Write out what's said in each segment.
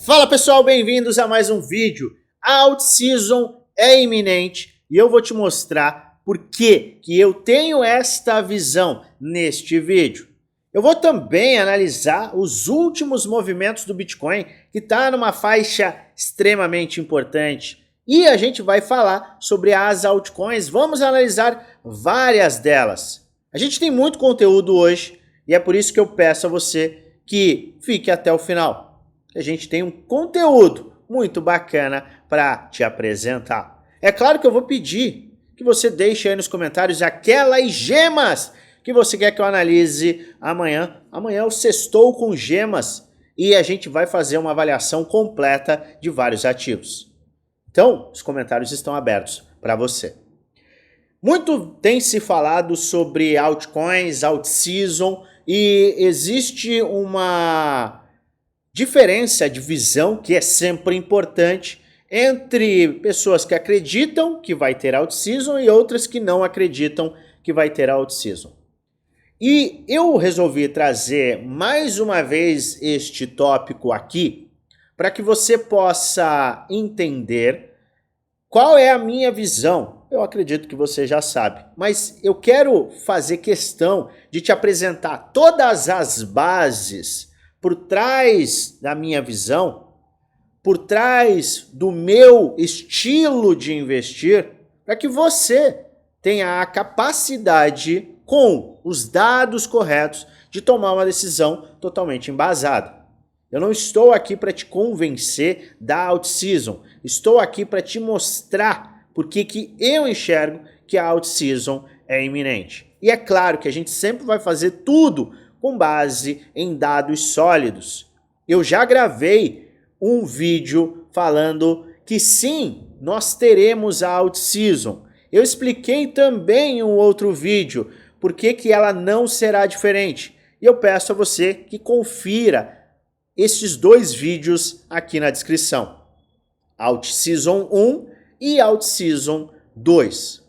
Fala pessoal, bem-vindos a mais um vídeo. A Alt-Season é iminente e eu vou te mostrar por que eu tenho esta visão neste vídeo. Eu vou também analisar os últimos movimentos do Bitcoin, que está numa faixa extremamente importante. E a gente vai falar sobre as altcoins, vamos analisar várias delas. A gente tem muito conteúdo hoje e é por isso que eu peço a você que fique até o final. A gente tem um conteúdo muito bacana para te apresentar. É claro que eu vou pedir que você deixe aí nos comentários aquelas gemas que você quer que eu analise amanhã. Amanhã eu sextou com gemas e a gente vai fazer uma avaliação completa de vários ativos. Então, os comentários estão abertos para você. Muito tem se falado sobre altcoins, alt-season e existe uma diferença de visão que é sempre importante entre pessoas que acreditam que vai ter alt-season e outras que não acreditam que vai ter alt-season. E eu resolvi trazer mais uma vez este tópico aqui para que você possa entender qual é a minha visão. Eu acredito que você já sabe, mas eu quero fazer questão de te apresentar todas as bases por trás da minha visão, por trás do meu estilo de investir, para que você tenha a capacidade, com os dados corretos, de tomar uma decisão totalmente embasada. Eu não estou aqui para te convencer da alt-season, estou aqui para te mostrar por que eu enxergo que a alt-season é iminente. E é claro que a gente sempre vai fazer tudo com base em dados sólidos. Eu já gravei um vídeo falando que sim, nós teremos a alt-season. Eu expliquei também em um outro vídeo por que ela não será diferente. E eu peço a você que confira esses dois vídeos aqui na descrição. Alt-season 1 e alt-season 2.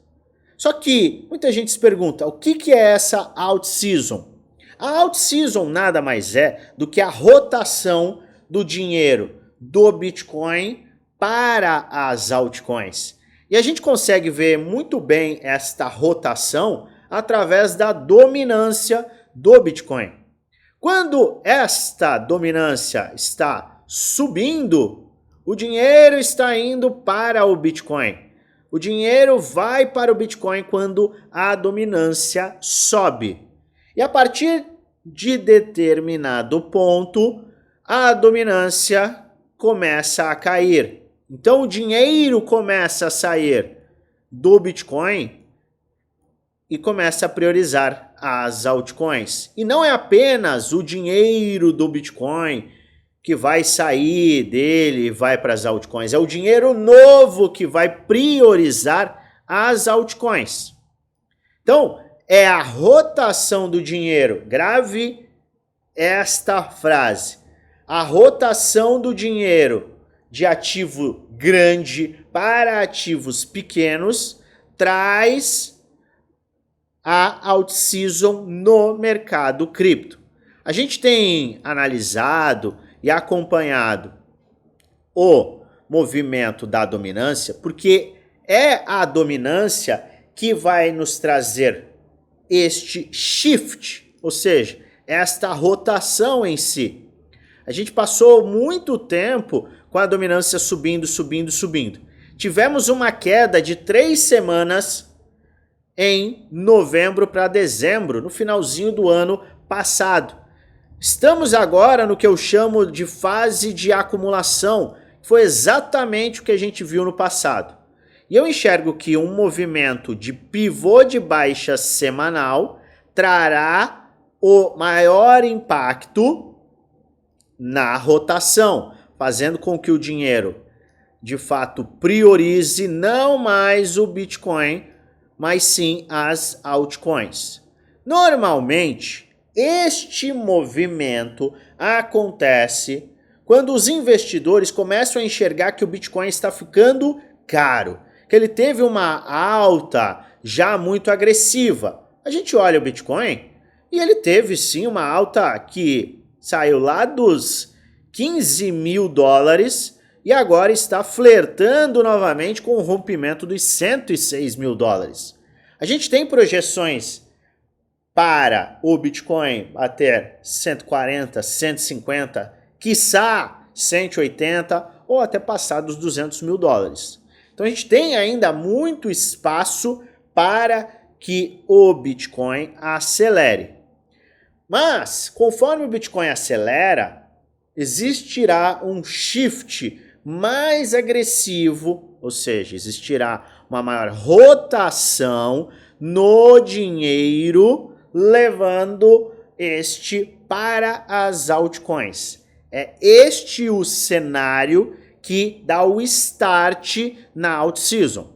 Só que muita gente se pergunta, o que é essa alt-season? A alt-season nada mais é do que a rotação do dinheiro do Bitcoin para as altcoins. E a gente consegue ver muito bem esta rotação através da dominância do Bitcoin. Quando esta dominância está subindo, o dinheiro está indo para o Bitcoin. O dinheiro vai para o Bitcoin quando a dominância sobe. E a partir de determinado ponto, a dominância começa a cair. Então o dinheiro começa a sair do Bitcoin e começa a priorizar as altcoins. E não é apenas o dinheiro do Bitcoin que vai sair dele e vai para as altcoins. É o dinheiro novo que vai priorizar as altcoins. Então, é a rotação do dinheiro. Grave esta frase. A rotação do dinheiro de ativo grande para ativos pequenos traz a alt-season no mercado cripto. A gente tem analisado e acompanhado o movimento da dominância, porque é a dominância que vai nos trazer este shift, ou seja, esta rotação em si. A gente passou muito tempo com a dominância subindo, subindo, subindo. Tivemos uma queda de 3 semanas em novembro para dezembro, no finalzinho do ano passado. Estamos agora no que eu chamo de fase de acumulação. Foi exatamente o que a gente viu no passado. E eu enxergo que um movimento de pivô de baixa semanal trará o maior impacto na rotação, fazendo com que o dinheiro, de fato, priorize não mais o Bitcoin, mas sim as altcoins. Normalmente, este movimento acontece quando os investidores começam a enxergar que o Bitcoin está ficando caro, que ele teve uma alta já muito agressiva. A gente olha o Bitcoin e ele teve sim uma alta que saiu lá dos 15 mil dólares e agora está flertando novamente com o rompimento dos 106 mil dólares. A gente tem projeções para o Bitcoin até 140, 150, quiçá 180 ou até passar dos 200 mil dólares. Então a gente tem ainda muito espaço para que o Bitcoin acelere. Mas, conforme o Bitcoin acelera, existirá um shift mais agressivo, ou seja, existirá uma maior rotação no dinheiro, levando este para as altcoins. É este o cenário que dá o start na alt season.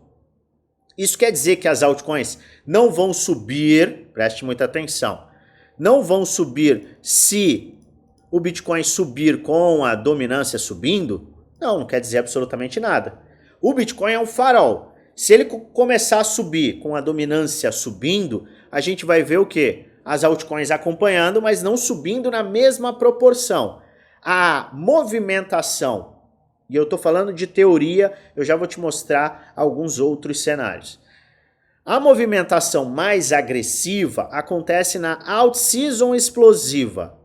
Isso quer dizer que as altcoins não vão subir, preste muita atenção, não vão subir se o Bitcoin subir com a dominância subindo? Não quer dizer absolutamente nada. O Bitcoin é um farol. Se ele começar a subir com a dominância subindo, a gente vai ver o quê? As altcoins acompanhando, mas não subindo na mesma proporção. A movimentação, e eu estou falando de teoria, eu já vou te mostrar alguns outros cenários. A movimentação mais agressiva acontece na alt season explosiva,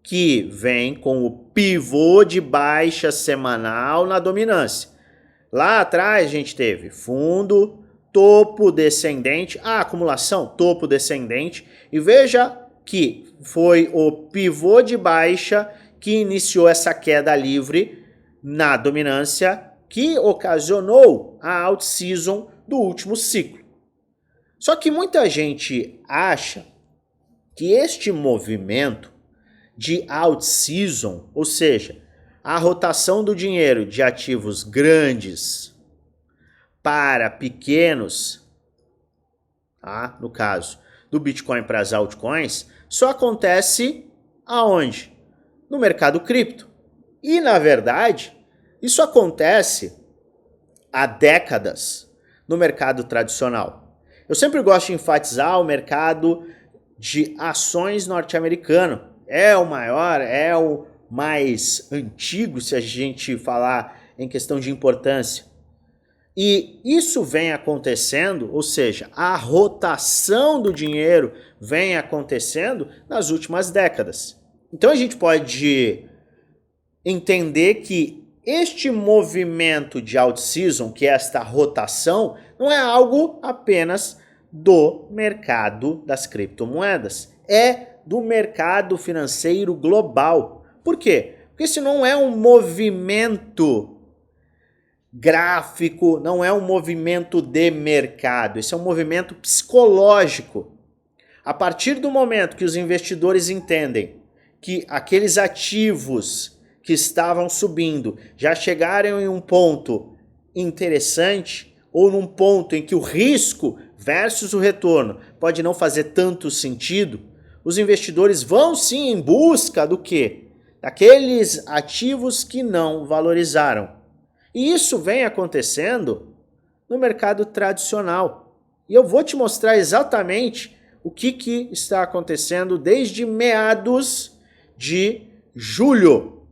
que vem com o pivô de baixa semanal na dominância. Lá atrás a gente teve fundo, topo descendente, a acumulação, topo descendente, e veja que foi o pivô de baixa que iniciou essa queda livre na dominância que ocasionou a alt season do último ciclo. Só que muita gente acha que este movimento de alt season, ou seja, a rotação do dinheiro de ativos grandes para pequenos, tá? No caso do Bitcoin para as altcoins, só acontece aonde? No mercado cripto. E, na verdade, isso acontece há décadas no mercado tradicional. Eu sempre gosto de enfatizar o mercado de ações norte-americano. É o maior, é o mais antigo, se a gente falar em questão de importância. E isso vem acontecendo, ou seja, a rotação do dinheiro vem acontecendo nas últimas décadas. Então a gente pode entender que este movimento de alt season, que é esta rotação, não é algo apenas do mercado das criptomoedas, é do mercado financeiro global. Por quê? Porque isso não é um movimento gráfico, não é um movimento de mercado, isso é um movimento psicológico. A partir do momento que os investidores entendem que aqueles ativos que estavam subindo já chegaram em um ponto interessante, ou num ponto em que o risco versus o retorno pode não fazer tanto sentido, os investidores vão sim em busca do quê? Daqueles ativos que não valorizaram. E isso vem acontecendo no mercado tradicional. E eu vou te mostrar exatamente o que está acontecendo desde meados de julho.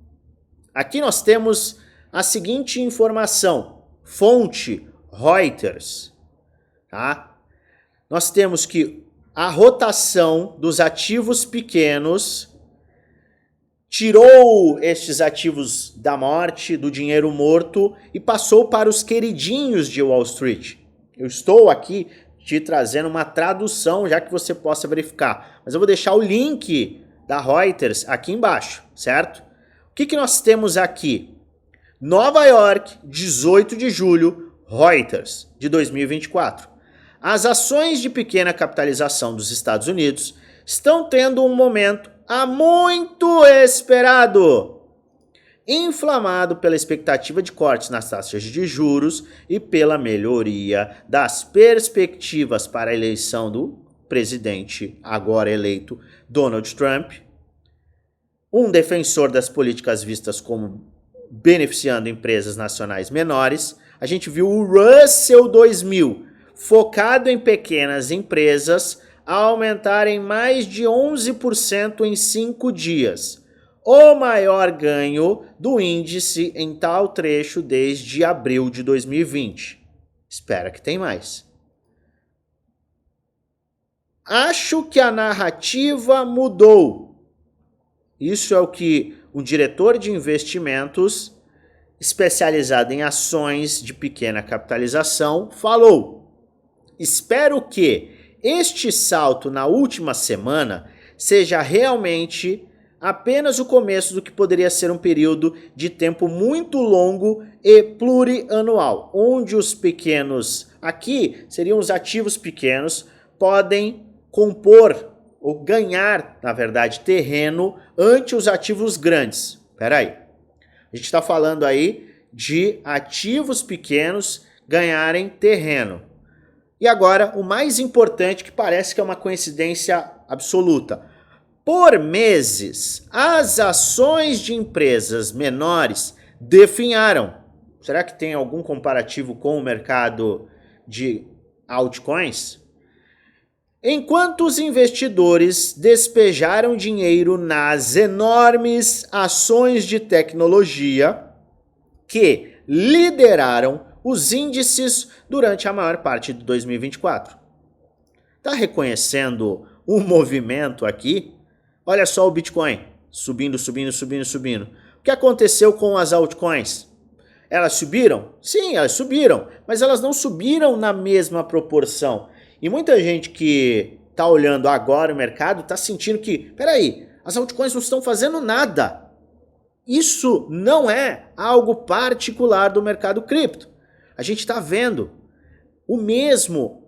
Aqui nós temos a seguinte informação, fonte Reuters. Tá? Nós temos que a rotação dos ativos pequenos tirou estes ativos da morte, do dinheiro morto e passou para os queridinhos de Wall Street. Eu estou aqui te trazendo uma tradução já que você possa verificar, mas eu vou deixar o link da Reuters aqui embaixo, certo? O que nós temos aqui? Nova York, 18 de julho, Reuters, de 2024. As ações de pequena capitalização dos Estados Unidos estão tendo um momento há muito esperado, inflamado pela expectativa de cortes nas taxas de juros e pela melhoria das perspectivas para a eleição do presidente agora eleito Donald Trump, um defensor das políticas vistas como beneficiando empresas nacionais menores. A gente viu o Russell 2000, focado em pequenas empresas, a aumentar em mais de 11% em 5 dias. o maior ganho do índice em tal trecho desde abril de 2020. Espera que tem mais. Acho que a narrativa mudou. Isso é o que um diretor de investimentos especializado em ações de pequena capitalização falou. Espero que este salto na última semana seja realmente apenas o começo do que poderia ser um período de tempo muito longo e plurianual, onde os pequenos, aqui seriam os ativos pequenos, podem compor ou ganhar, na verdade, terreno ante os ativos grandes. Espera aí. A gente está falando aí de ativos pequenos ganharem terreno. E agora, o mais importante, que parece que é uma coincidência absoluta. Por meses, as ações de empresas menores definharam. Será que tem algum comparativo com o mercado de altcoins? Enquanto os investidores despejaram dinheiro nas enormes ações de tecnologia que lideraram os índices durante a maior parte de 2024. Tá reconhecendo o movimento aqui? Olha só o Bitcoin, subindo, subindo, subindo, subindo. O que aconteceu com as altcoins? Elas subiram? Sim, elas subiram, mas elas não subiram na mesma proporção. E muita gente que tá olhando agora o mercado tá sentindo que, peraí, as altcoins não estão fazendo nada. Isso não é algo particular do mercado cripto. A gente está vendo o mesmo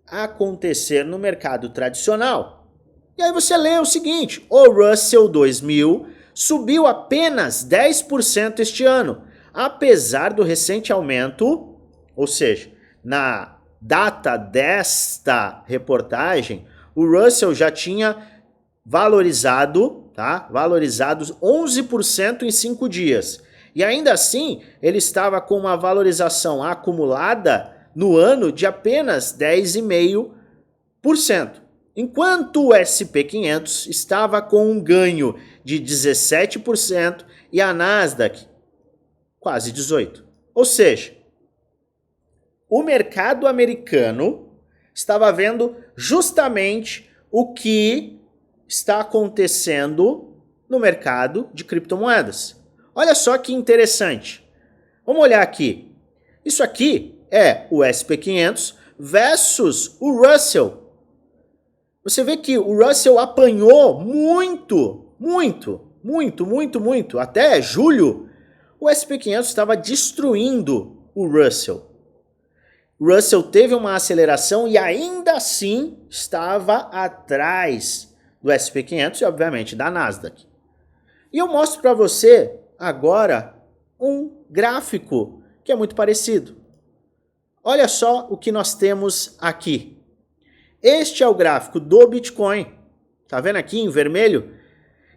acontecer no mercado tradicional. E aí você lê o seguinte, o Russell 2000 subiu apenas 10% este ano, apesar do recente aumento, ou seja, na data desta reportagem, o Russell já tinha valorizado, tá? Valorizados 11% em 5 dias. E ainda assim, ele estava com uma valorização acumulada no ano de apenas 10,5%. Enquanto o SP500 estava com um ganho de 17% e a Nasdaq quase 18%. Ou seja, o mercado americano estava vendo justamente o que está acontecendo no mercado de criptomoedas. Olha só que interessante. Vamos olhar aqui. Isso aqui é o SP500 versus o Russell. Você vê que o Russell apanhou muito, até julho. O SP500 estava destruindo o Russell. O Russell teve uma aceleração e ainda assim estava atrás do SP500 e obviamente da Nasdaq. E eu mostro para você agora um gráfico que é muito parecido. Olha só o que nós temos aqui. Este é o gráfico do Bitcoin. Tá vendo aqui em vermelho?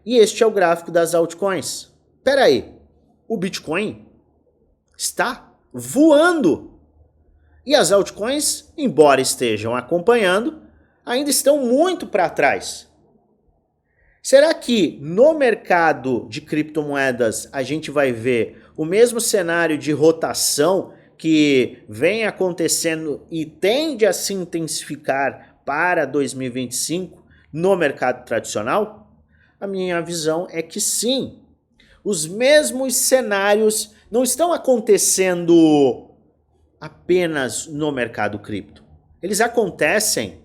E este é o gráfico das altcoins. Espera aí, o Bitcoin está voando. E as altcoins, embora estejam acompanhando, ainda estão muito para trás. Será que no mercado de criptomoedas a gente vai ver o mesmo cenário de rotação que vem acontecendo e tende a se intensificar para 2025 no mercado tradicional? A minha visão é que sim. Os mesmos cenários não estão acontecendo apenas no mercado cripto. Eles acontecem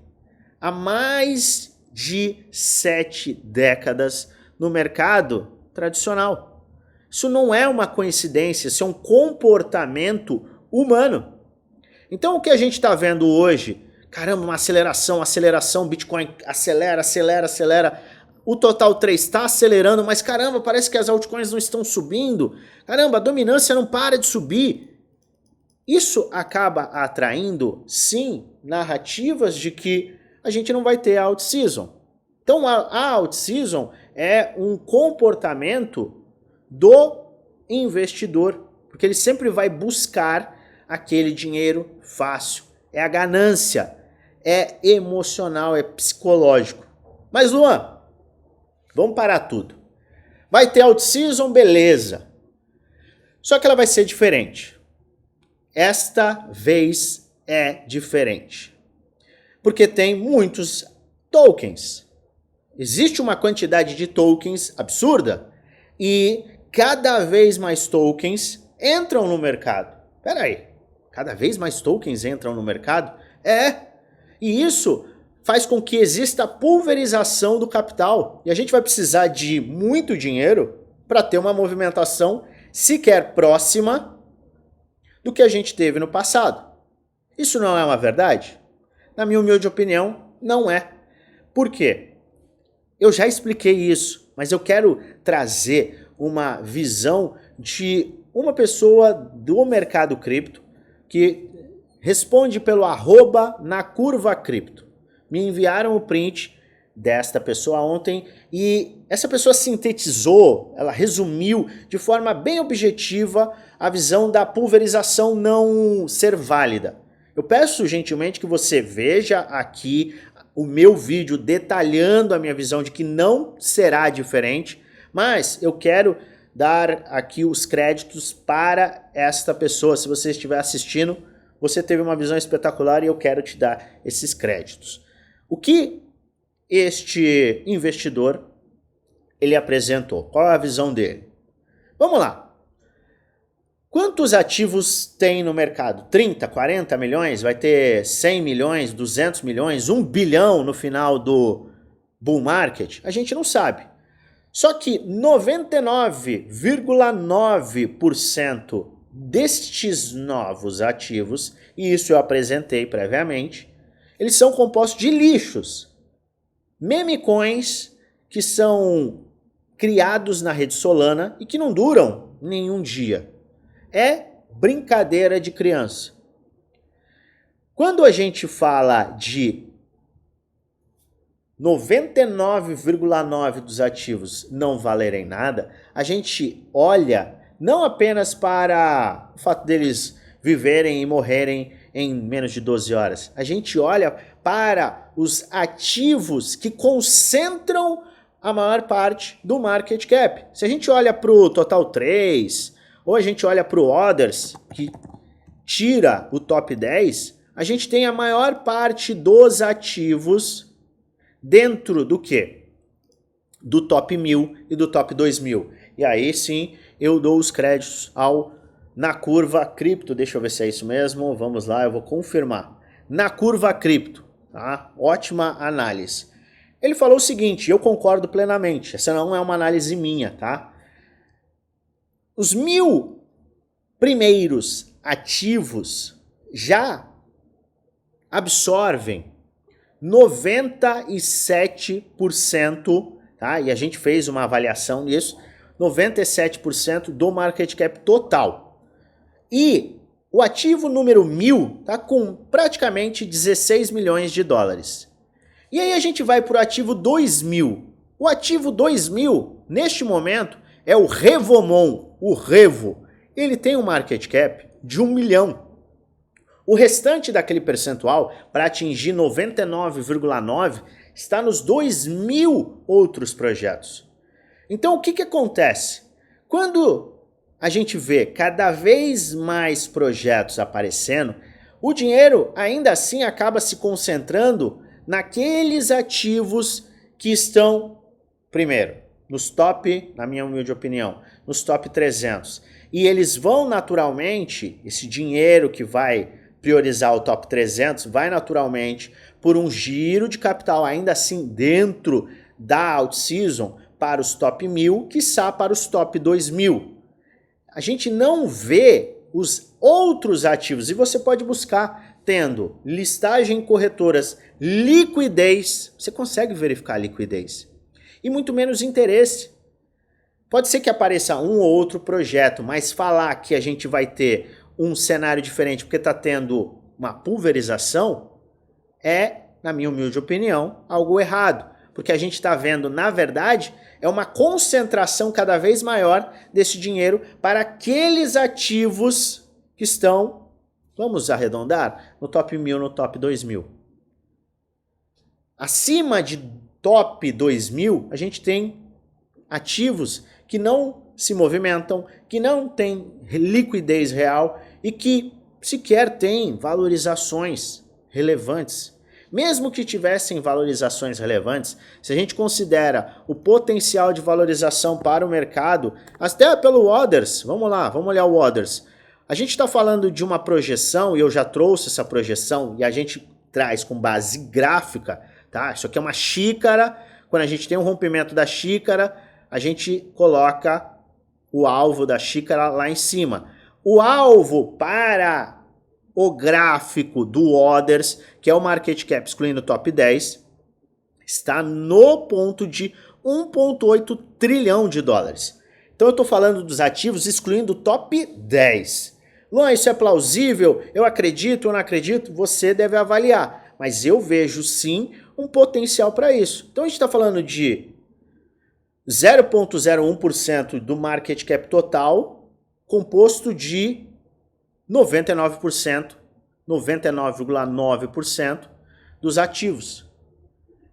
há mais de 7 décadas no mercado tradicional. Isso não é uma coincidência, isso é um comportamento humano. Então o que a gente está vendo hoje, caramba, uma aceleração, Bitcoin acelera, o Total 3 está acelerando, mas caramba, parece que as altcoins não estão subindo, caramba, a dominância não para de subir. Isso acaba atraindo, sim, narrativas de que a gente não vai ter alt season. Então a alt season é um comportamento do investidor, porque ele sempre vai buscar aquele dinheiro fácil. É a ganância, é emocional, é psicológico. Mas Luan, vamos parar tudo. Vai ter out-season, beleza. Só que ela vai ser diferente. Esta vez é diferente. Porque tem muitos tokens. Existe uma quantidade de tokens absurda e cada vez mais tokens entram no mercado. Pera aí, cada vez mais tokens entram no mercado? E isso faz com que exista pulverização do capital. E a gente vai precisar de muito dinheiro para ter uma movimentação sequer próxima do que a gente teve no passado. Isso não é uma verdade? Na minha humilde opinião, não é. Por quê? Eu já expliquei isso, mas eu quero trazer uma visão de uma pessoa do mercado cripto que responde pelo @nacurvacripto. Me enviaram o print desta pessoa ontem e essa pessoa sintetizou, ela resumiu de forma bem objetiva a visão da pulverização não ser válida. Eu peço gentilmente que você veja aqui o meu vídeo detalhando a minha visão de que não será diferente, mas eu quero dar aqui os créditos para esta pessoa. Se você estiver assistindo, você teve uma visão espetacular e eu quero te dar esses créditos. O que este investidor ele apresentou? Qual é a visão dele? Vamos lá. Quantos ativos tem no mercado? 30, 40 milhões? Vai ter 100 milhões, 200 milhões, 1 bilhão no final do bull market? A gente não sabe. Só que 99,9% destes novos ativos, e isso eu apresentei previamente, eles são compostos de lixos. Meme coins que são criados na rede Solana e que não duram nenhum dia. É brincadeira de criança. Quando a gente fala de 99,9% dos ativos não valerem nada, a gente olha não apenas para o fato deles viverem e morrerem em menos de 12 horas. A gente olha para os ativos que concentram a maior parte do market cap. Se a gente olha para o Total 3, ou a gente olha para o Others, que tira o top 10, a gente tem a maior parte dos ativos dentro do quê? Do top 1000 e do top 2000. E aí sim eu dou os créditos ao NaCurvaCrypto. Deixa eu ver se é isso mesmo. Vamos lá, eu vou confirmar. NaCurvaCrypto, tá? Ótima análise. Ele falou o seguinte, eu concordo plenamente. Essa não é uma análise minha, tá? Os 1000 primeiros ativos já absorvem 97%, tá? E a gente fez uma avaliação nisso, 97% do market cap total. E o ativo número 1000 tá com praticamente 16 milhões de dólares. E aí a gente vai para o ativo 2000. O ativo 2000, neste momento, é o Revomon, o Revo. Ele tem um market cap de 1 milhão. O restante daquele percentual, para atingir 99,9%, está nos 2.000 outros projetos. Então o que acontece? Quando a gente vê cada vez mais projetos aparecendo, o dinheiro ainda assim acaba se concentrando naqueles ativos que estão, primeiro, nos top, na minha humilde opinião, nos top 300. E eles vão naturalmente, esse dinheiro que vai priorizar o top 300, vai naturalmente por um giro de capital, ainda assim dentro da out-season, para os top 1000, quiçá para os top 2000. A gente não vê os outros ativos, e você pode buscar tendo listagem em corretoras, liquidez, você consegue verificar a liquidez, e muito menos interesse. Pode ser que apareça um ou outro projeto, mas falar que a gente vai ter um cenário diferente porque está tendo uma pulverização é, na minha humilde opinião, algo errado. Porque a gente está vendo, na verdade, é uma concentração cada vez maior desse dinheiro para aqueles ativos que estão, vamos arredondar, no top 1000, no top 2000. Acima de top 2000, a gente tem ativos que não se movimentam, que não têm liquidez real e que sequer têm valorizações relevantes. Mesmo que tivessem valorizações relevantes, se a gente considera o potencial de valorização para o mercado, até pelo Others, vamos lá, vamos olhar o Others. A gente está falando de uma projeção, e eu já trouxe essa projeção, e a gente traz com base gráfica, tá? Isso aqui é uma xícara, quando a gente tem um rompimento da xícara, a gente coloca o alvo da xícara lá em cima. O alvo para o gráfico do Others, que é o market cap excluindo o top 10, está no ponto de 1,8 trilhão de dólares. Então eu estou falando dos ativos excluindo o top 10. Luan, isso é plausível? Eu acredito ou não acredito? Você deve avaliar. Mas eu vejo sim um potencial para isso. Então a gente está falando de 0,01% do market cap total, composto de 99%, 99,9% dos ativos.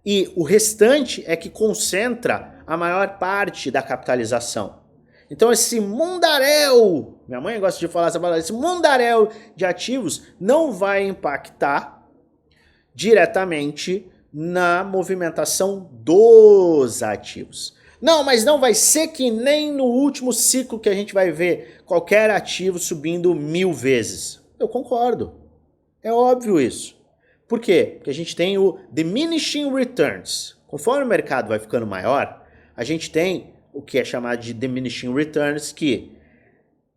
E o restante é que concentra a maior parte da capitalização. Então esse mundaréu, minha mãe gosta de falar essa palavra, esse mundaréu de ativos não vai impactar diretamente na movimentação dos ativos. Não, mas não vai ser que nem no último ciclo que a gente vai ver qualquer ativo subindo 1000 vezes. Eu concordo. É óbvio isso. Por quê? Porque a gente tem o diminishing returns. Conforme o mercado vai ficando maior, a gente tem o que é chamado de diminishing returns, que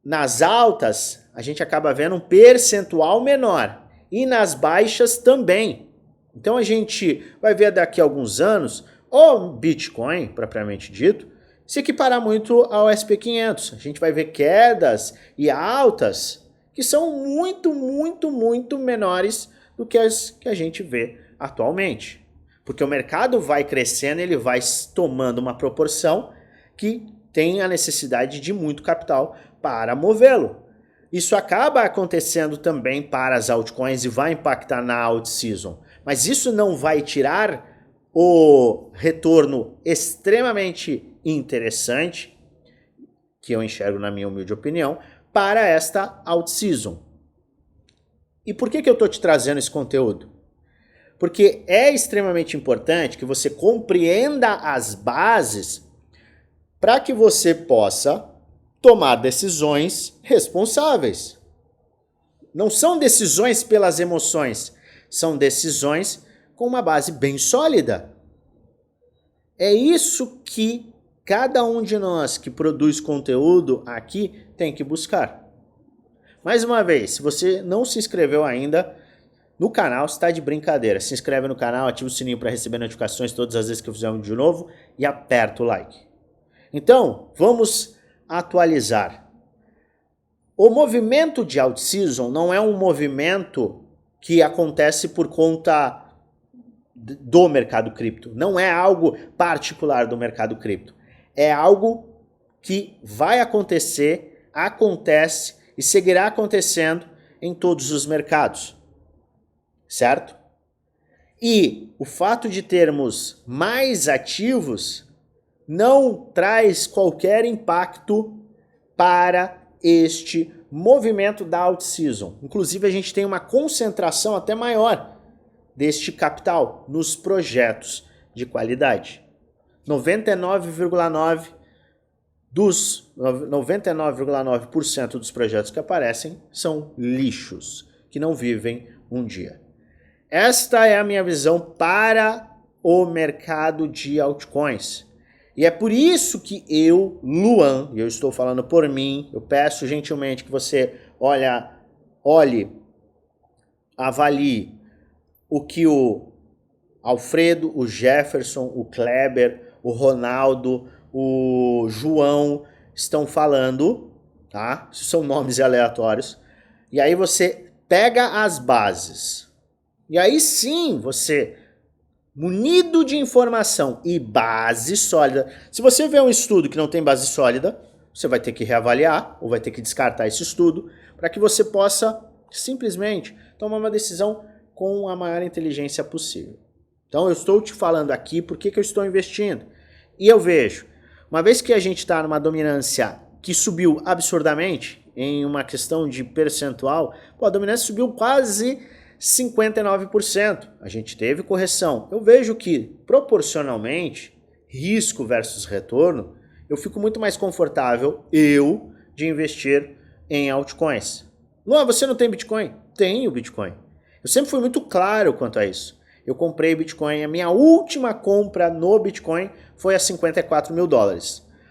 nas altas a gente acaba vendo um percentual menor e nas baixas também. Então a gente vai ver daqui a alguns anos o Bitcoin, propriamente dito, se equiparar muito ao SP500. A gente vai ver quedas e altas que são muito, muito, muito menores do que as que a gente vê atualmente. Porque o mercado vai crescendo, ele vai tomando uma proporção que tem a necessidade de muito capital para movê-lo. Isso acaba acontecendo também para as altcoins e vai impactar na alt season. Mas isso não vai tirar o retorno extremamente interessante, que eu enxergo na minha humilde opinião, para esta alt season. E por que eu estou te trazendo esse conteúdo? Porque é extremamente importante que você compreenda as bases para que você possa tomar decisões responsáveis. Não são decisões pelas emoções, são decisões com uma base bem sólida. É isso que cada um de nós que produz conteúdo aqui tem que buscar. Mais uma vez, se você não se inscreveu ainda no canal, está de brincadeira. Se inscreve no canal, ativa o sininho para receber notificações todas as vezes que eu fizer um vídeo novo e aperta o like. Então, vamos atualizar. O movimento de alt season não é um movimento que acontece por conta do mercado cripto. Não é algo particular do mercado cripto. É algo que vai acontecer, acontece e seguirá acontecendo em todos os mercados. Certo? E o fato de termos mais ativos não traz qualquer impacto para este movimento da alt season. Inclusive a gente tem uma concentração até maior deste capital nos projetos de qualidade. 99,9% dos projetos que aparecem são lixos, que não vivem um dia. Esta é a minha visão para o mercado de altcoins. E é por isso que eu, Luan, e eu estou falando por mim, eu peço gentilmente que você olhe, avalie o que o Alfredo, o Jefferson, o Kleber, o Ronaldo, o João estão falando, tá? São nomes aleatórios. E aí você pega as bases. E aí sim você, munido de informação e base sólida. Se você vê um estudo que não tem base sólida, você vai ter que reavaliar ou vai ter que descartar esse estudo para que você possa simplesmente tomar uma decisão com a maior inteligência possível. Então eu estou te falando aqui por que eu estou investindo. E eu vejo Uma vez que a gente está numa dominância que subiu absurdamente, em uma questão de percentual, pô, a dominância subiu quase 59%. A gente teve correção. Eu vejo que, proporcionalmente, risco versus retorno, eu fico muito mais confortável, de investir em altcoins. Luan, você não tem Bitcoin? Tenho Bitcoin. Eu sempre fui muito claro quanto a isso. Eu comprei Bitcoin, a minha última compra no Bitcoin foi a $54 mil.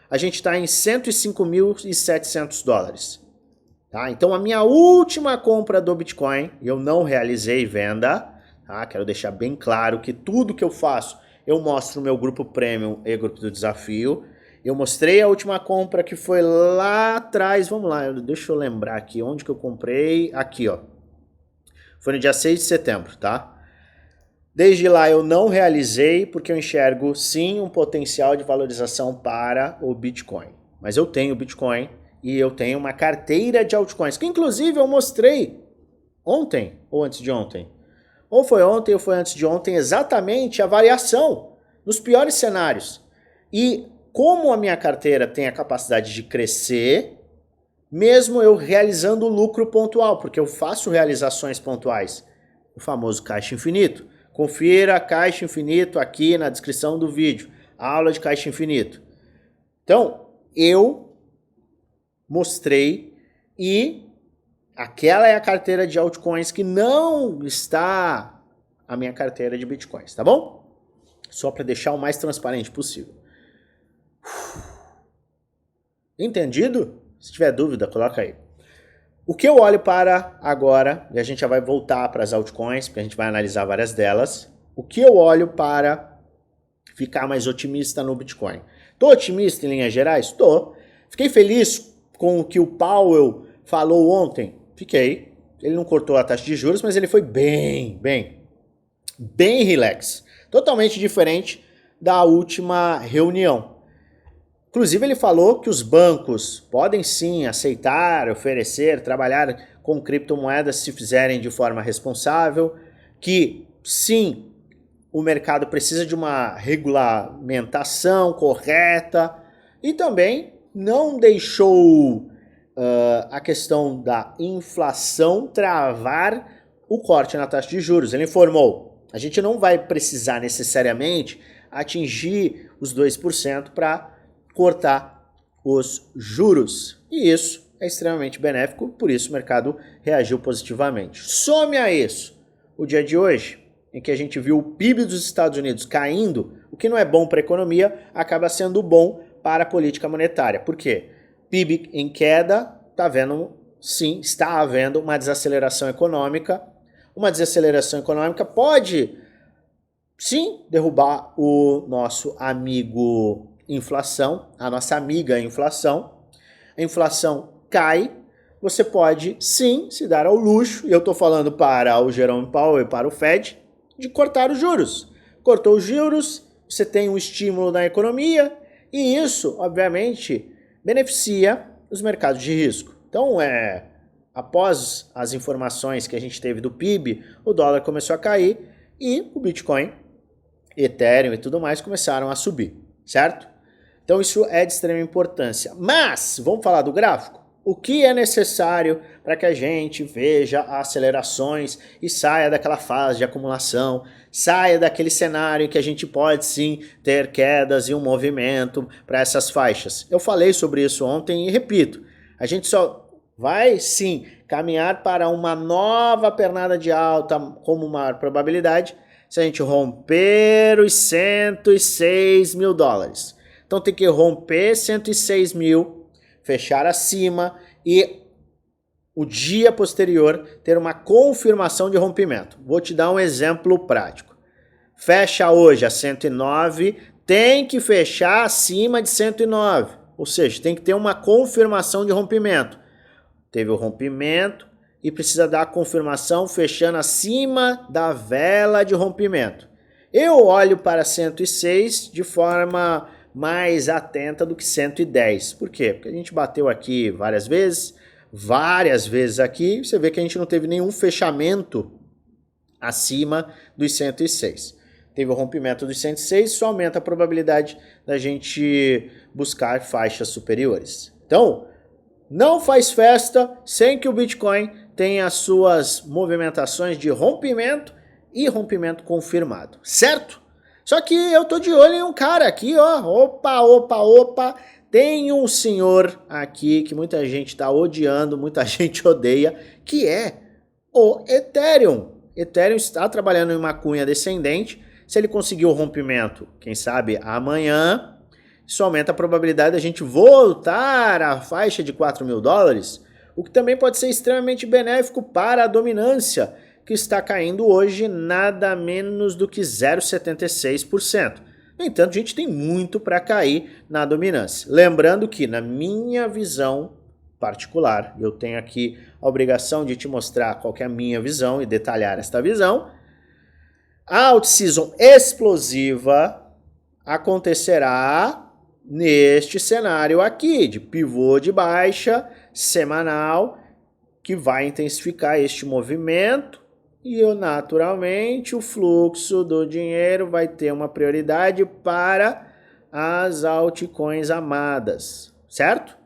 A gente está em $105.700. Tá? Então a minha última compra do Bitcoin, eu não realizei venda, tá? Quero deixar bem claro que tudo que eu faço, eu mostro no meu grupo Premium e grupo do desafio. Eu mostrei a última compra que foi lá atrás, vamos lá, deixa eu lembrar aqui, onde que eu comprei, aqui ó, foi no dia 6 de setembro, tá? Desde lá eu não realizei porque eu enxergo sim um potencial de valorização para o Bitcoin. Mas eu tenho Bitcoin e eu tenho uma carteira de altcoins, que inclusive eu mostrei ontem ou antes de ontem. Ou foi ontem ou foi antes de ontem exatamente a variação nos piores cenários. E como a minha carteira tem a capacidade de crescer, mesmo eu realizando lucro pontual, porque eu faço realizações pontuais, o famoso caixa infinito. Confira Caixa Infinito aqui na descrição do vídeo, a aula de Caixa Infinito. Então, eu mostrei e aquela é a carteira de altcoins que não está a minha carteira de bitcoins, tá bom? Só para deixar o mais transparente possível. Entendido? Se tiver dúvida, coloca aí. O que eu olho para agora, e a gente já vai voltar para as altcoins, porque a gente vai analisar várias delas. O que eu olho para ficar mais otimista no Bitcoin? Tô otimista em linhas gerais? Tô. Fiquei feliz com o que o Powell falou ontem? Fiquei. Ele não cortou a taxa de juros, mas ele foi bem relax. Totalmente diferente da última reunião. Inclusive ele falou que os bancos podem sim aceitar, oferecer, trabalhar com criptomoedas se fizerem de forma responsável, que sim, o mercado precisa de uma regulamentação correta e também não deixou a questão da inflação travar o corte na taxa de juros. Ele informou, a gente não vai precisar necessariamente atingir os 2% para cortar os juros. E isso é extremamente benéfico, por isso o mercado reagiu positivamente. Some a isso o dia de hoje, em que a gente viu o PIB dos Estados Unidos caindo, o que não é bom para a economia, acaba sendo bom para a política monetária. Por quê? PIB em queda, está havendo uma desaceleração econômica. Uma desaceleração econômica pode, sim, derrubar o nosso amigo inflação, a nossa amiga inflação. A inflação cai, você pode sim se dar ao luxo, e eu estou falando para o Jerome Powell e para o Fed, de cortar os juros. Cortou os juros, você tem um estímulo na economia e isso, obviamente, beneficia os mercados de risco. Então, após as informações que a gente teve do PIB, o dólar começou a cair e o Bitcoin, Ethereum e tudo mais começaram a subir, certo? Então isso é de extrema importância. Mas, vamos falar do gráfico? O que é necessário para que a gente veja acelerações e saia daquela fase de acumulação, saia daquele cenário em que a gente pode sim ter quedas e um movimento para essas faixas? Eu falei sobre isso ontem e repito, a gente só vai sim caminhar para uma nova pernada de alta como maior probabilidade se a gente romper os $106 mil. Então tem que romper 106 mil, fechar acima e o dia posterior ter uma confirmação de rompimento. Vou te dar um exemplo prático. Fecha hoje a 109, tem que fechar acima de 109. Ou seja, tem que ter uma confirmação de rompimento. Teve o rompimento e precisa dar a confirmação fechando acima da vela de rompimento. Eu olho para 106 de forma mais atenta do que 110. Por quê? Porque a gente bateu aqui várias vezes aqui, você vê que a gente não teve nenhum fechamento acima dos 106. teve o rompimento dos 106, isso aumenta a probabilidade da gente buscar faixas superiores. Então, não faz festa sem que o Bitcoin tenha as suas movimentações de rompimento e rompimento confirmado, certo? Só que eu tô de olho em um cara aqui, ó, opa, tem um senhor aqui que muita gente tá odiando, muita gente odeia, que é o Ethereum. Ethereum está trabalhando em uma cunha descendente. Se ele conseguir o rompimento, quem sabe amanhã, isso aumenta a probabilidade da gente voltar à faixa de 4 mil dólares, o que também pode ser extremamente benéfico para a dominância, que está caindo hoje nada menos do que 0,76%. No entanto, a gente tem muito para cair na dominância. Lembrando que, na minha visão particular, eu tenho aqui a obrigação de te mostrar qual que é a minha visão e detalhar esta visão, a out-season explosiva acontecerá neste cenário aqui, de pivô de baixa semanal, que vai intensificar este movimento e, naturalmente, o fluxo do dinheiro vai ter uma prioridade para as altcoins amadas, certo?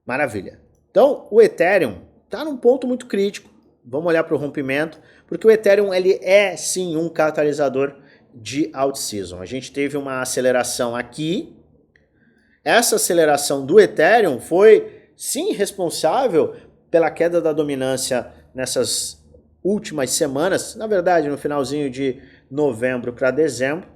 Maravilha. Então, o Ethereum está num ponto muito crítico. Vamos olhar para o rompimento, porque o Ethereum ele é sim um catalisador de out-season. A gente teve uma aceleração aqui. Essa aceleração do Ethereum foi sim responsável pela queda da dominância nessas últimas semanas. Na verdade, no finalzinho de novembro para dezembro,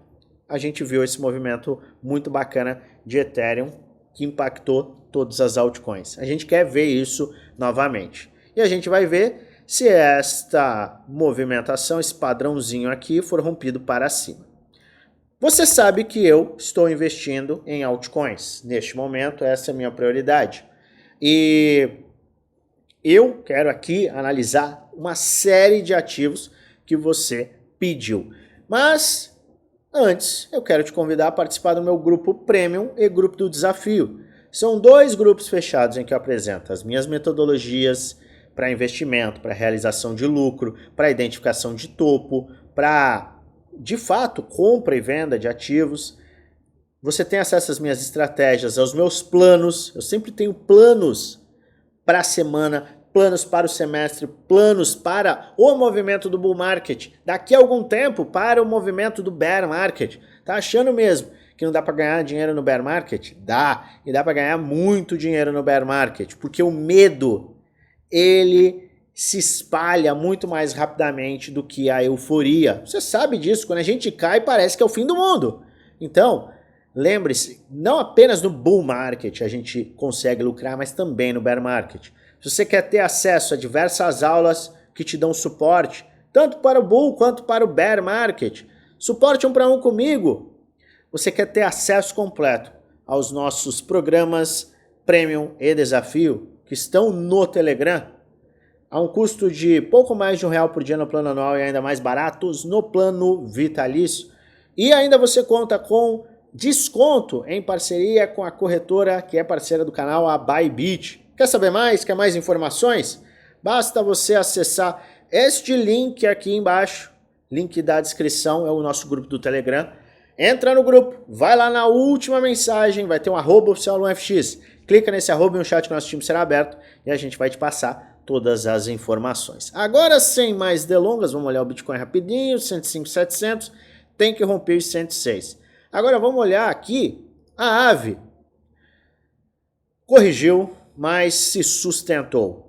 a gente viu esse movimento muito bacana de Ethereum que impactou todas as altcoins. A gente quer ver isso novamente. E a gente vai ver se esta movimentação, esse padrãozinho aqui, for rompido para cima. Você sabe que eu estou investindo em altcoins. Neste momento, essa é a minha prioridade. E eu quero aqui analisar uma série de ativos que você pediu. Mas, antes, eu quero te convidar a participar do meu grupo Premium e grupo do Desafio. São 2 grupos fechados em que eu apresento as minhas metodologias para investimento, para realização de lucro, para identificação de topo, para, de fato, compra e venda de ativos. Você tem acesso às minhas estratégias, aos meus planos. Eu sempre tenho planos para a semana, planos para o semestre, planos para o movimento do bull market. Daqui a algum tempo, para o movimento do bear market. Tá achando mesmo que não dá para ganhar dinheiro no bear market? Dá, e dá para ganhar muito dinheiro no bear market, porque o medo ele se espalha muito mais rapidamente do que a euforia. Você sabe disso, quando a gente cai parece que é o fim do mundo. Então, lembre-se, não apenas no bull market a gente consegue lucrar, mas também no bear market. Se você quer ter acesso a diversas aulas que te dão suporte, tanto para o bull quanto para o bear market, suporte 1 para 1 comigo. Você quer ter acesso completo aos nossos programas Premium e Desafio, que estão no Telegram, a um custo de pouco mais de R$1 por dia no plano anual e ainda mais baratos no plano vitalício. E ainda você conta com desconto em parceria com a corretora que é parceira do canal, a Bybit. Quer saber mais? Quer mais informações? Basta você acessar este link aqui embaixo, link da descrição, é o nosso grupo do Telegram. Entra no grupo, vai lá na última mensagem, vai ter um @oficial no FX. Clica nesse arroba e um chat que o nosso time será aberto e a gente vai te passar todas as informações. Agora, sem mais delongas, vamos olhar o Bitcoin rapidinho, 105.700, tem que romper os 106. Agora vamos olhar aqui, a AVE corrigiu, mas se sustentou.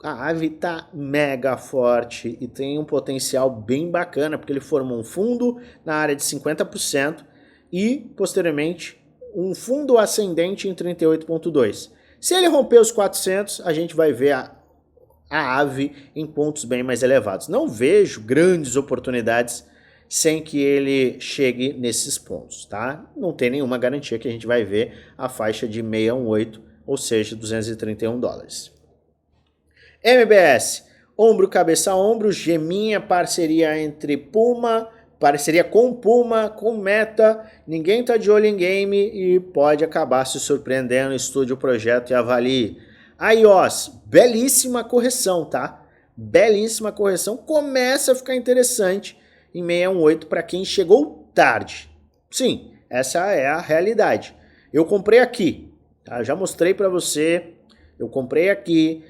A AVE está mega forte e tem um potencial bem bacana, porque ele formou um fundo na área de 50% e, posteriormente, um fundo ascendente em 38,2. Se ele romper os 400, a gente vai ver a AVE em pontos bem mais elevados. Não vejo grandes oportunidades sem que ele chegue nesses pontos, tá? Não tem nenhuma garantia que a gente vai ver a faixa de 618, ou seja, 231 dólares. MBS, ombro, cabeça, ombro, geminha, parceria entre Puma, parceria com Puma, com Meta, ninguém tá de olho em game e pode acabar se surpreendendo, estude o projeto e avalie. iOS, belíssima correção, tá? Belíssima correção, começa a ficar interessante em 618 para quem chegou tarde. Sim, essa é a realidade. Eu comprei aqui, tá? Já mostrei para você, eu comprei aqui,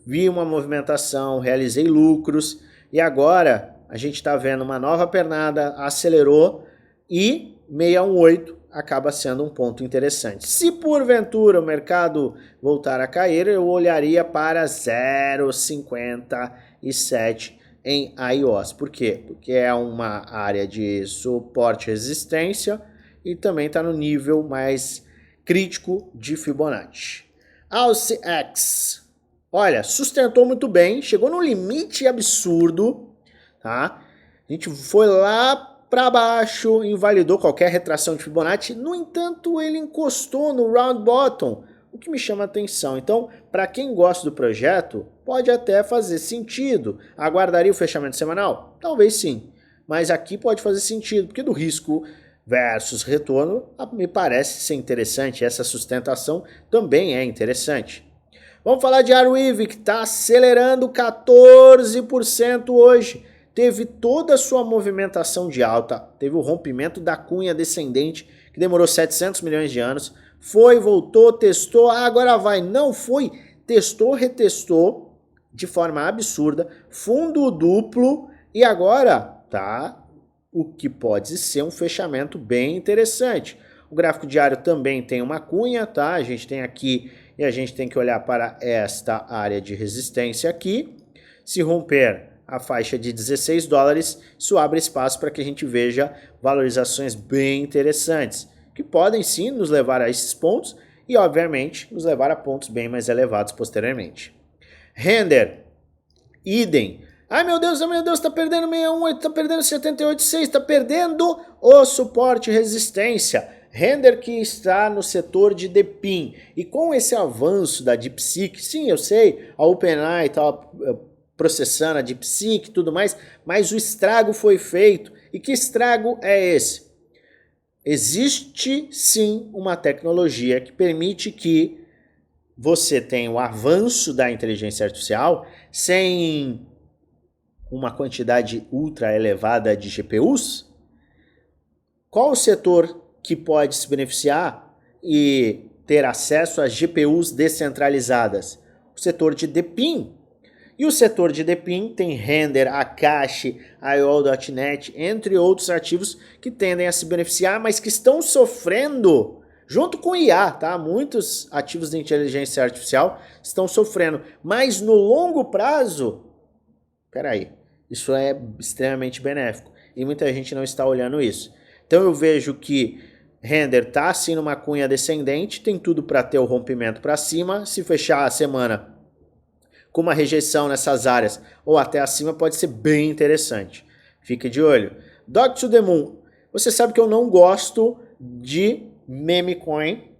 vi uma movimentação, realizei lucros e agora a gente está vendo uma nova pernada, acelerou e 618 acaba sendo um ponto interessante. Se porventura o mercado voltar a cair, eu olharia para 0,57 em iOS. Por quê? Porque é uma área de suporte e resistência e também está no nível mais crítico de Fibonacci. Alce X, olha, sustentou muito bem, chegou no limite absurdo, tá? A gente foi lá para baixo, invalidou qualquer retração de Fibonacci, no entanto ele encostou no round bottom, o que me chama a atenção. Então, para quem gosta do projeto, pode até fazer sentido. Aguardaria o fechamento semanal? Talvez sim, mas aqui pode fazer sentido, porque do risco versus retorno me parece ser interessante, essa sustentação também é interessante. Vamos falar de Arweave, que está acelerando 14% hoje. Teve toda a sua movimentação de alta, teve o rompimento da cunha descendente, que demorou 700 milhões de anos, foi, voltou, testou, agora vai, não foi, testou, retestou, de forma absurda, fundo duplo, e agora tá o que pode ser um fechamento bem interessante. O gráfico diário também tem uma cunha, tá? A gente tem aqui, e a gente tem que olhar para esta área de resistência aqui, se romper a faixa de 16 dólares, isso abre espaço para que a gente veja valorizações bem interessantes, que podem sim nos levar a esses pontos e, obviamente, nos levar a pontos bem mais elevados posteriormente. Render, idem. Ai meu Deus, tá perdendo 618, tá perdendo 78,6, tá perdendo o suporte e resistência. Render que está no setor de DePIN. E com esse avanço da DeepSeek, sim, eu sei, a OpenAI está processando a DeepSeek e tudo mais, mas o estrago foi feito. E que estrago é esse? Existe sim uma tecnologia que permite que você tenha o avanço da inteligência artificial sem uma quantidade ultra elevada de GPUs. Qual o setor que pode se beneficiar e ter acesso a GPUs descentralizadas? O setor de DePIN. E o setor de DePIN tem Render, Akashi, IO.net, entre outros ativos que tendem a se beneficiar, mas que estão sofrendo, junto com IA, tá? Muitos ativos de inteligência artificial estão sofrendo, mas no longo prazo, peraí, isso é extremamente benéfico e muita gente não está olhando isso. Então eu vejo que Render está assim numa cunha descendente, tem tudo para ter o rompimento para cima, se fechar a semana com uma rejeição nessas áreas ou até acima pode ser bem interessante. Fique de olho. Dog to the Moon. Você sabe que eu não gosto de meme coin,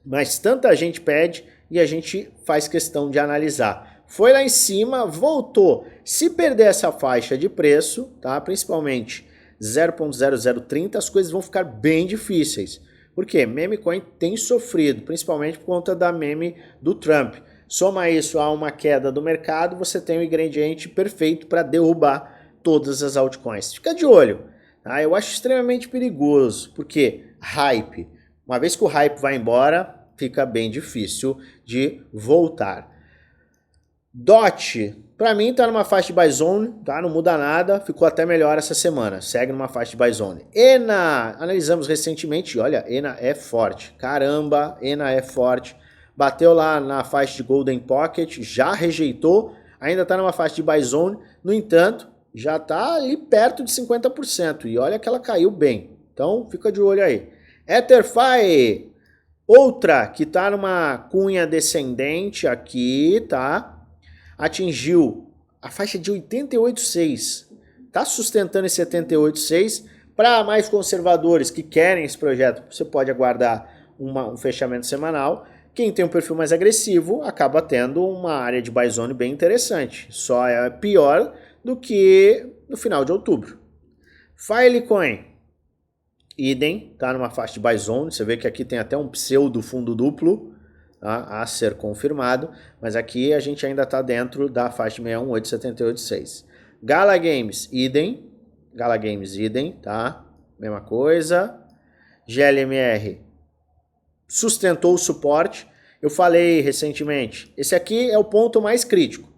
mas tanta gente pede e a gente faz questão de analisar. Foi lá em cima, voltou. Se perder essa faixa de preço, tá? Principalmente 0.0030, as coisas vão ficar bem difíceis. Por quê? Meme coin tem sofrido, principalmente por conta da meme do Trump. Soma isso a uma queda do mercado, você tem o ingrediente perfeito para derrubar todas as altcoins. Fica de olho. Tá? Eu acho extremamente perigoso, porque hype. Uma vez que o hype vai embora, fica bem difícil de voltar. DOT, para mim tá numa faixa de buy zone, tá? Não muda nada, ficou até melhor essa semana, segue numa faixa de buy zone. ENA, analisamos recentemente, olha, ENA é forte, caramba, ENA é forte. Bateu lá na faixa de Golden Pocket, já rejeitou, ainda está numa faixa de buy zone, no entanto, já está ali perto de 50%, e olha que ela caiu bem, então fica de olho aí. EtherFi, outra que está numa cunha descendente aqui, tá? Atingiu a faixa de 88,6, está sustentando esse 78,6, para mais conservadores que querem esse projeto, você pode aguardar um fechamento semanal. Quem tem um perfil mais agressivo acaba tendo uma área de buy zone bem interessante. Só é pior do que no final de outubro. Filecoin, idem, tá numa faixa de buy zone. Você vê que aqui tem até um pseudo fundo duplo, tá, a ser confirmado. Mas aqui a gente ainda está dentro da faixa de 618,78,6. Gala Games, idem. Gala Games idem, tá? Mesma coisa. GLMR sustentou o suporte. Eu falei recentemente, esse aqui é o ponto mais crítico.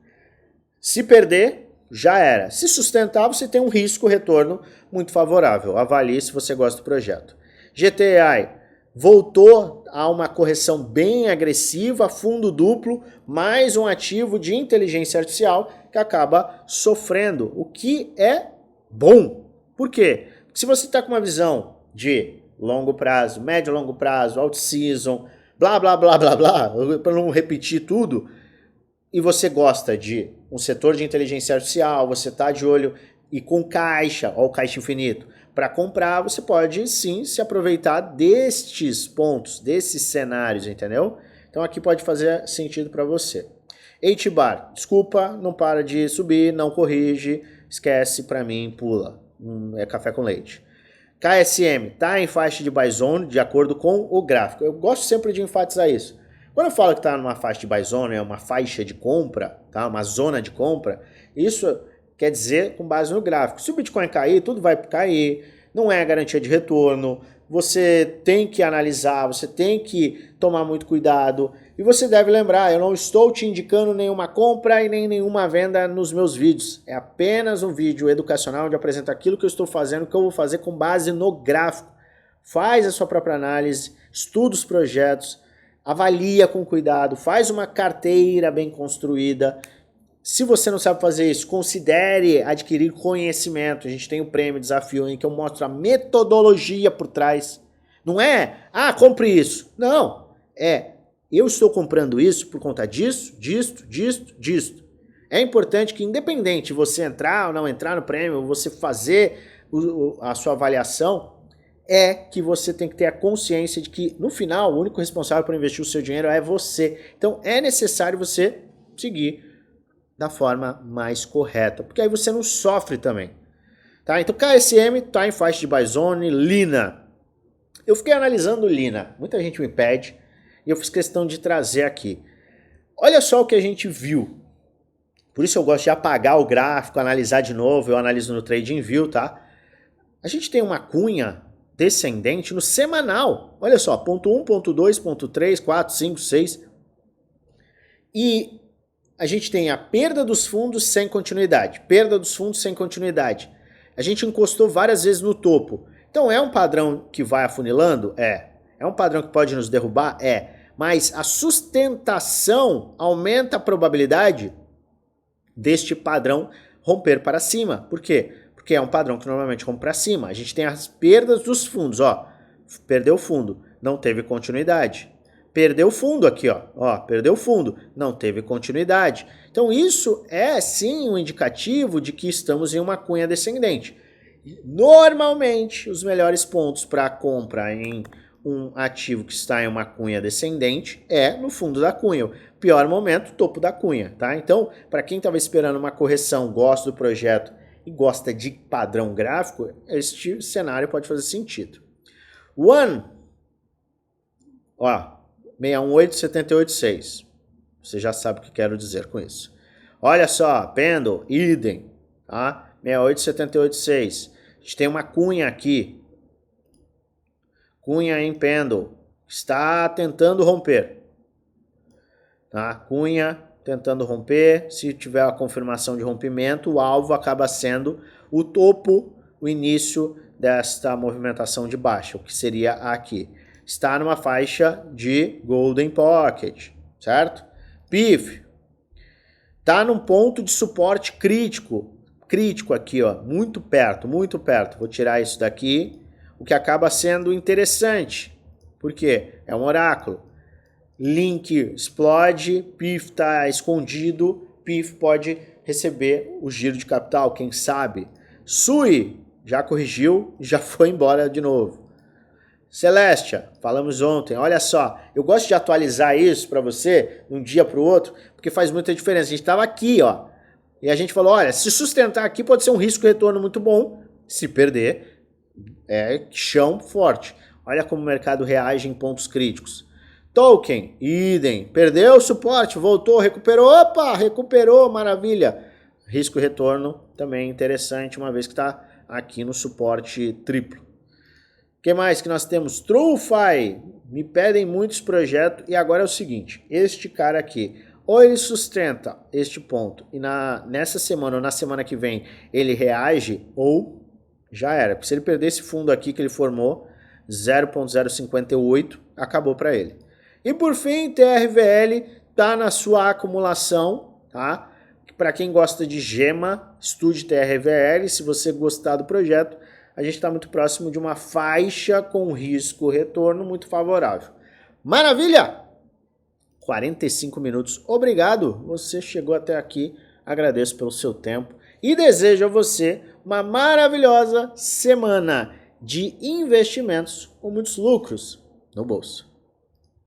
Se perder, já era. Se sustentar, você tem um risco-retorno muito favorável. Avalie se você gosta do projeto. GTI voltou a uma correção bem agressiva, fundo duplo, mais um ativo de inteligência artificial que acaba sofrendo, o que é bom. Por quê? Porque se você está com uma visão de longo prazo, médio e longo prazo, out-season, blá, blá, blá, blá, blá, para não repetir tudo, e você gosta de um setor de inteligência artificial, você está de olho e com caixa, ou caixa infinito, para comprar, você pode sim se aproveitar destes pontos, desses cenários, entendeu? Então aqui pode fazer sentido para você. H-Bar, desculpa, não para de subir, não corrige, esquece, para mim, pula. É café com leite. KSM, tá em faixa de buy zone, de acordo com o gráfico. Eu gosto sempre de enfatizar isso. Quando eu falo que está numa faixa de buy zone, é uma faixa de compra, tá? Uma zona de compra, isso quer dizer com base no gráfico. Se o Bitcoin cair, tudo vai cair, não é garantia de retorno, você tem que analisar, você tem que tomar muito cuidado. E você deve lembrar, eu não estou te indicando nenhuma compra e nem nenhuma venda nos meus vídeos. É apenas um vídeo educacional onde eu apresento aquilo que eu estou fazendo, que eu vou fazer com base no gráfico. Faz a sua própria análise, estuda os projetos, avalia com cuidado, faz uma carteira bem construída. Se você não sabe fazer isso, considere adquirir conhecimento. A gente tem o prêmio Desafio em que eu mostro a metodologia por trás. Não é, compre isso. Não, eu estou comprando isso por conta disso, disto. É importante que independente de você entrar ou não entrar no prêmio, você fazer a sua avaliação, é que você tem que ter a consciência de que no final o único responsável por investir o seu dinheiro é você. Então é necessário você seguir da forma mais correta, porque aí você não sofre também. Tá? Então KSM está em faixa de buy zone, Lina. Eu fiquei analisando Lina, muita gente me pede, e eu fiz questão de trazer aqui. Olha só o que a gente viu. Por isso eu gosto de apagar o gráfico, analisar de novo, eu analiso no TradingView, tá? A gente tem uma cunha descendente no semanal. Olha só, ponto 1, ponto 2, ponto 3, 4, 5, 6. E a gente tem a perda dos fundos sem continuidade. Perda dos fundos sem continuidade. A gente encostou várias vezes no topo. Então é um padrão que vai afunilando? É um padrão que pode nos derrubar? Mas a sustentação aumenta a probabilidade deste padrão romper para cima. Por quê? Porque é um padrão que normalmente rompe para cima. A gente tem as perdas dos fundos, ó. Perdeu o fundo, não teve continuidade. Perdeu o fundo aqui, ó. Perdeu o fundo, não teve continuidade. Então isso é sim um indicativo de que estamos em uma cunha descendente. Normalmente, os melhores pontos para compra em um ativo que está em uma cunha descendente é no fundo da cunha. O pior momento, topo da cunha, tá? Então, para quem estava esperando uma correção, gosta do projeto e gosta de padrão gráfico, este cenário pode fazer sentido. One, 618,786. Você já sabe o que quero dizer com isso. Olha só, Pendle, idem, tá? 68786. A gente tem uma cunha aqui. Cunha em Pendle. Está tentando romper. Tá? Cunha tentando romper. Se tiver a confirmação de rompimento, o alvo acaba sendo o topo, o início desta movimentação de baixa, o que seria aqui. Está numa faixa de Golden Pocket, certo? PIF está num ponto de suporte crítico aqui, ó, muito perto. Vou tirar isso daqui, o que acaba sendo interessante. Por quê? É um oráculo. Link explode, PIF está escondido, PIF pode receber o giro de capital, quem sabe. SUI já corrigiu, já foi embora de novo. Celestia, falamos ontem, olha só, eu gosto de atualizar isso para você de um dia para o outro, porque faz muita diferença. A gente estava aqui, ó, e a gente falou, olha, se sustentar aqui pode ser um risco-retorno muito bom, se perder, é chão forte. Olha como o mercado reage em pontos críticos. Token, idem, perdeu o suporte, voltou, recuperou, opa, recuperou, maravilha. Risco-retorno também interessante, uma vez que está aqui no suporte triplo. O que mais que nós temos? TrueFi, me pedem muitos projetos e agora é o seguinte, este cara aqui, ou ele sustenta este ponto e nessa semana ou na semana que vem ele reage ou já era. Porque se ele perder esse fundo aqui que ele formou, 0.058, acabou para ele. E por fim, TRVL está na sua acumulação, tá? Para quem gosta de gema, estude TRVL. Se você gostar do projeto, a gente está muito próximo de uma faixa com risco-retorno muito favorável. Maravilha! 45 minutos. Obrigado, você chegou até aqui. Agradeço pelo seu tempo e desejo a você uma maravilhosa semana de investimentos com muitos lucros no bolso.